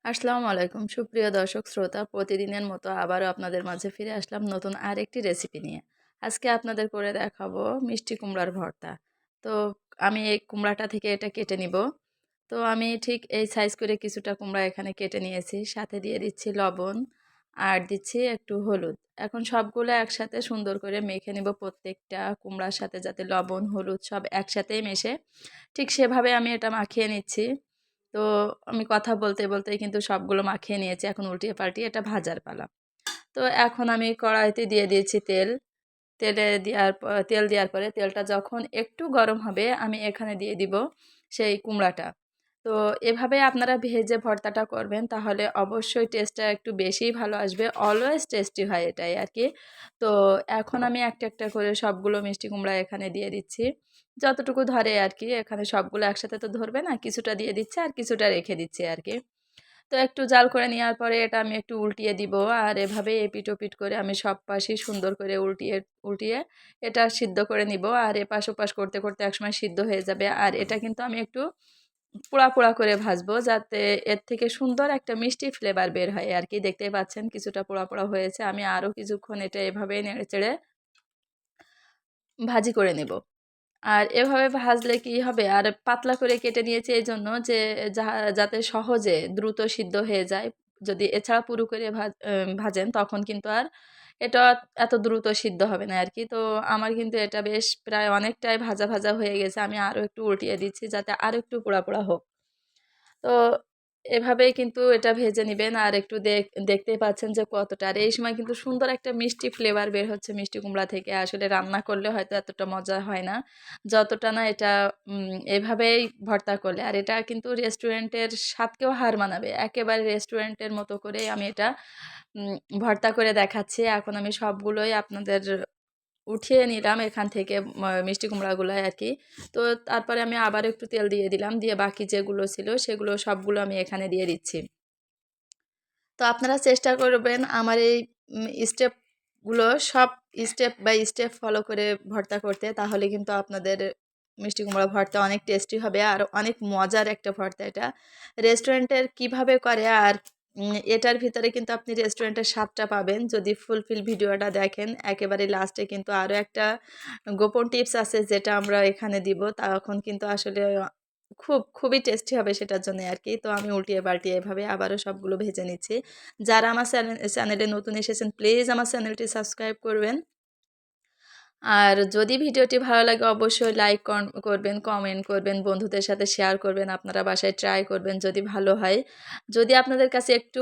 আসসালামু আলাইকুম সুপ্রিয় দর্শক শ্রোতা প্রতিদিনের মতো আবারও আপনাদের মাঝে ফিরে আসলাম নতুন আরেকটি রেসিপি নিয়ে। আজকে আপনাদের করে দেখাবো মিষ্টি কুমড়ার ভর্তা। তো আমি এই কুমড়াটা থেকে এটা কেটে নিব। তো আমি ঠিক এই সাইজ করে কিছুটা কুমড়া এখানে কেটে নিয়েছি, সাথে দিয়ে দিচ্ছি লবণ আর দিচ্ছি একটু হলুদ। এখন সবগুলো একসাথে সুন্দর করে মেখে নিব, প্রত্যেকটা কুমড়ার সাথে যাতে লবণ হলুদ সব একসাথেই মেশে, ঠিক সেভাবে আমি এটা মাখিয়ে নিচ্ছি। তো আমি কথা বলতে বলতেই কিন্তু সবগুলো মাখিয়ে নিয়েছি, এখন উল্টিয়ে পাল্টিয়ে এটা ভাজার পালা। তো এখন আমি কড়াইতে দিয়ে দিয়েছি তেল। তেল দেওয়ার পরে তেলটা যখন একটু গরম হবে আমি এখানে দিয়ে দিব সেই কুমড়াটা। তো এভাবে আপনারা ভেজে ভর্তাটা করবেন, তাহলে অবশ্যই টেস্টটা একটু বেশিই ভালো আসবে, অলওয়েজ টেস্টি হয় এটাই আর কি। তো এখন আমি একটা একটা করে সবগুলো মিষ্টি কুমড়া এখানে দিয়ে দিচ্ছি, যতটুকু ধরে আর কি। এখানে সবগুলো একসাথে তো ধরবে না, কিছুটা দিয়ে দিচ্ছে আর কিছুটা রেখে দিচ্ছি আর কি। তো একটু জাল করে নেওয়ার পরে এটা আমি একটু উল্টিয়ে দিব, আর এভাবে এপিট ওপিট করে আমি সব পাশেই সুন্দর করে উল্টিয়ে উল্টিয়ে এটা সিদ্ধ করে নিব। আর এপাশ ওপাশ করতে করতে একসময় সিদ্ধ হয়ে যাবে। আর এটা কিন্তু আমি একটু পোড়া পোড়া করে ভাজবো, যাতে এর থেকে সুন্দর একটা মিষ্টি ফ্লেভার বের হয় আর কি। দেখতেই পাচ্ছেন কিছুটা পোড়া পোড়া হয়েছে, আমি আরও কিছুক্ষণ এটা এভাবেই নেড়ে চেড়ে ভাজি করে নেব। আর এভাবে ভাজলে কি হবে, আর পাতলা করে কেটে নিয়েছি এই জন্য যে যাতে সহজে দ্রুত সিদ্ধ হয়ে যায়। যদি এছাড়া পুরু করে ভাজেন তখন কিন্তু আর এটা এত দ্রুত সিদ্ধ হবে না আর কি। তো আমার কিন্তু এটা বেশ প্রায় অনেকটাই ভাজা ভাজা হয়ে গেছে, আমি আরও একটু উল্টিয়ে দিচ্ছি যাতে আরও একটু পোড়া পোড়া হোক। তো এভাবেই কিন্তু এটা ভেজে নিবেন। আর একটু দেখতেই পাচ্ছেন যে কতটা, আর এই সময় কিন্তু সুন্দর একটা মিষ্টি ফ্লেভার বের হচ্ছে মিষ্টি কুমড়া থেকে। আসলে রান্না করলে হয়তো এতটা মজা হয় না যতটা না এটা এভাবেই ভর্তা করলে। আর এটা কিন্তু রেস্টুরেন্টের স্বাদকেও হার মানাবে, একেবারে রেস্টুরেন্টের মতো করেই আমি এটা উম ভর্তা করে দেখাচ্ছি। এখন আমি সবগুলোই আপনাদের উঠিয়ে নিলাম এখান থেকে, মিষ্টি কুমড়াগুলো আর কি। তো তারপরে আমি আবার একটু তেল দিয়ে দিলাম, দিয়ে বাকি যেগুলো ছিল সেগুলো সবগুলো আমি এখানে দিয়ে দিচ্ছি। তো আপনারা চেষ্টা করবেন আমার এই স্টেপগুলো সব স্টেপ বাই স্টেপ ফলো করে ভর্তা করতে, তাহলে কিন্তু আপনাদের মিষ্টি কুমড়া ভর্তা অনেক টেস্টি হবে আর অনেক মজার একটা ভর্তা এটা। রেস্টুরেন্টের কিভাবে করে, আর এটার ভিতরে কিন্তু আপনি রেস্টুরেন্টের স্বাদটা পাবেন যদি ফুলফিল ভিডিওটা দেখেন। একেবারে লাস্টে কিন্তু আরও একটা গোপন টিপস আছে যেটা আমরা এখানে দিব, তখন কিন্তু আসলে খুবই টেস্টি হবে সেটার জন্য আর কি। তো আমি উল্টিয়ে পাল্টিয়ে এভাবে আবারও সবগুলো ভেজে নিচ্ছি। যারা আমার চ্যানেলে নতুন এসেছেন প্লিজ আমার চ্যানেলটি সাবস্ক্রাইব করবেন। আর যদি ভিডিওটি ভালো লাগে অবশ্যই লাইক করবেন, কমেন্ট করবেন, বন্ধুদের সাথে শেয়ার করবেন, আপনারা বাসায় ট্রাই করবেন যদি ভালো হয়। যদি আপনাদের কাছে একটু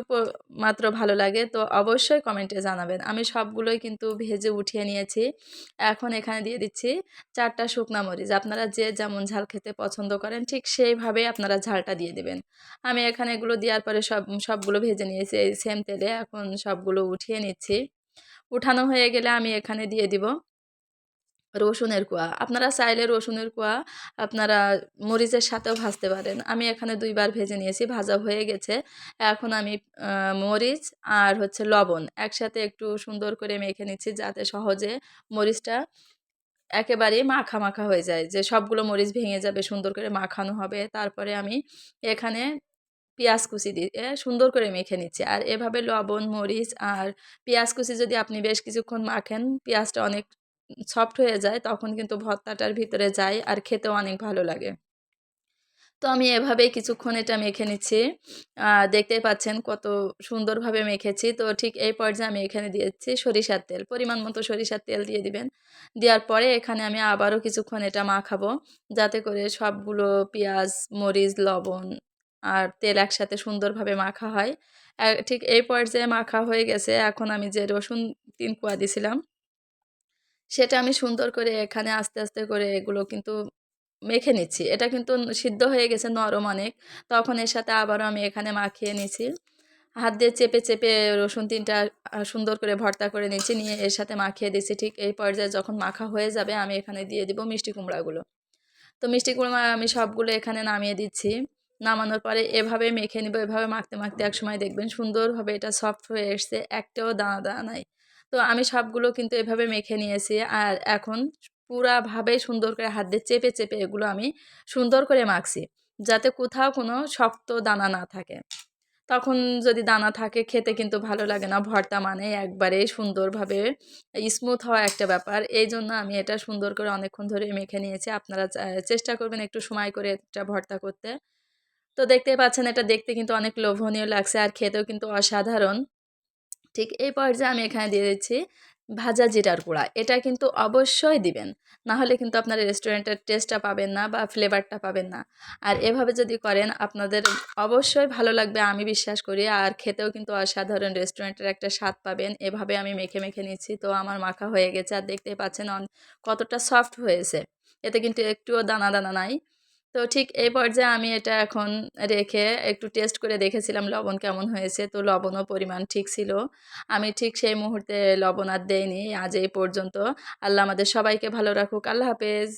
মাত্র ভালো লাগে তো অবশ্যই কমেন্টে জানাবেন। আমি সবগুলোই কিন্তু ভেজে উঠিয়ে নিয়েছি। এখন এখানে দিয়ে দিচ্ছি ৪ টা শুকনা মরিচ। আপনারা যে যেমন ঝাল খেতে পছন্দ করেন ঠিক সেইভাবেই আপনারা ঝালটা দিয়ে দিবেন। আমি এখানে এগুলো দেওয়ার পরে সবগুলো ভেজে নিয়েছি এই সেম তেলে। এখন সবগুলো উঠিয়ে নিচ্ছি। উঠানো হয়ে গেলে আমি এখানে দিয়ে দিব রসুনের কোয়া। আপনারা চাইলে রসুনের কোয়া আপনারা মরিচের সাথেও ভাজতে পারেন। আমি এখানে ২ বার ভেজে নিয়েছি, ভাজা হয়ে গেছে। এখন আমি মরিচ আর হচ্ছে লবণ একসাথে একটু সুন্দর করে মেখে নিচ্ছি, যাতে সহজে মরিচটা একেবারেই মাখা, মাখা হয়ে যায়। যে সবগুলো মরিচ ভেঙে যাবে, সুন্দর করে মাখানো হবে। তারপরে আমি এখানে পেঁয়াজ কুচি দিয়ে সুন্দর করে মেখে নিচ্ছি। আর এভাবে লবণ, মরিচ আর পেঁয়াজ কুচি যদি আপনি বেশ কিছুক্ষণ মাখেন, পেঁয়াজটা অনেক সফট হয়ে যায়, তখন কিন্তু ভর্তাটার ভিতরে যায় আর খেতেও অনেক ভালো লাগে। তো আমি এভাবেই কিছুক্ষণ এটা মেখে নিচ্ছি। দেখতেই পাচ্ছেন কত সুন্দরভাবে মেখেছি। তো ঠিক এই পর্যায়ে আমি এখানে দিয়েছি সরিষার তেল। পরিমাণ মতো সরিষার তেল দিয়ে দিবেন। দেওয়ার পরে এখানে আমি আবারও কিছুক্ষণ এটা মাখাবো, যাতে করে সবগুলো পেঁয়াজ, মরিচ, লবণ আর তেল একসাথে সুন্দরভাবে মাখা হয়। ঠিক এই পর্যায়ে মাখা হয়ে গেছে। এখন আমি যে রসুন ৩ কোয়া দিছিলাম সেটা আমি সুন্দর করে এখানে আস্তে, আস্তে করে এগুলো কিন্তু মেখে নিচ্ছি। এটা কিন্তু সিদ্ধ হয়ে গেছে নরম অনেক। তখন এর সাথে আবারও আমি এখানে মাখিয়ে নিচ্ছি। হাত দিয়ে চেপে, চেপে রসুন ৩ টা সুন্দর করে ভর্তা করে নিচ্ছি। নিয়ে এর সাথে মাখিয়ে দিচ্ছি। ঠিক এই পর্যায়ে যখন মাখা হয়ে যাবে আমি এখানে দিয়ে দিব মিষ্টি কুমড়াগুলো। তো মিষ্টি কুমড়া আমি সবগুলো এখানে নামিয়ে দিচ্ছি। নামানোর পরে এভাবে মেখে নিব। এভাবে মাখতে, মাখতে একসময় দেখবেন সুন্দরভাবে এটা সফট হয়ে এসছে। একটাও দানা, দানা নাই। তো আমি সবগুলো কিন্তু এভাবে মেখে নিয়েছি। আর এখন পুরাভাবে সুন্দর করে হাত দিয়ে চেপে, চেপে এগুলো আমি সুন্দর করে মাখছি, যাতে কোথাও কোনো শক্ত দানা না থাকে। তখন যদি দানা থাকে খেতে কিন্তু ভালো লাগে না। ভর্তা মানে একবারে সুন্দরভাবে স্মুথ হওয়া একটা ব্যাপার। এইজন্য আমি এটা সুন্দর করে অনেকক্ষণ ধরে মেখে নিয়েছি। আপনারা চেষ্টা করবেন একটু সময় করে এটা ভর্তা করতে। তো দেখতেই পাচ্ছেন এটা দেখতে কিন্তু অনেক লোভনীয় লাগছে আর খেতেও কিন্তু অসাধারণ। ঠিক এই পর্যায়ে আমি এখানে দিয়ে দিচ্ছি ভাজা জিরার গুঁড়া। এটা কিন্তু অবশ্যই দিবেন। না হলে কিন্তু আপনারা রেস্টুরেন্টের টেস্টটা পাবেন না বা ফ্লেভারটা পাবেন না। আর এভাবে যদি করেন আপনাদের অবশ্যই ভালো লাগবে আমি বিশ্বাস করি। আর খেতেও কিন্তু অসাধারণ রেস্টুরেন্টের একটা স্বাদ পাবেন। এভাবে আমি মেখে নিচ্ছি। তো আমার মাখা হয়ে গেছে আর দেখতেই পাচ্ছেন কতটা সফট হয়েছে। এতে কিন্তু একটুও দানা নাই। তো ঠিক এই পর্যায়ে আমি এটা এখন রেখে একটু টেস্ট করে দেখেছিলাম লবণ কেমন হয়েছে। তো লবণও পরিমাণ ঠিক ছিল। আমি ঠিক সেই মুহূর্তে লবণ আর দেইনি। আজ এই পর্যন্ত। আল্লাহ আমাদের সবাইকে ভালো রাখুক। আল্লাহ হাফেজ।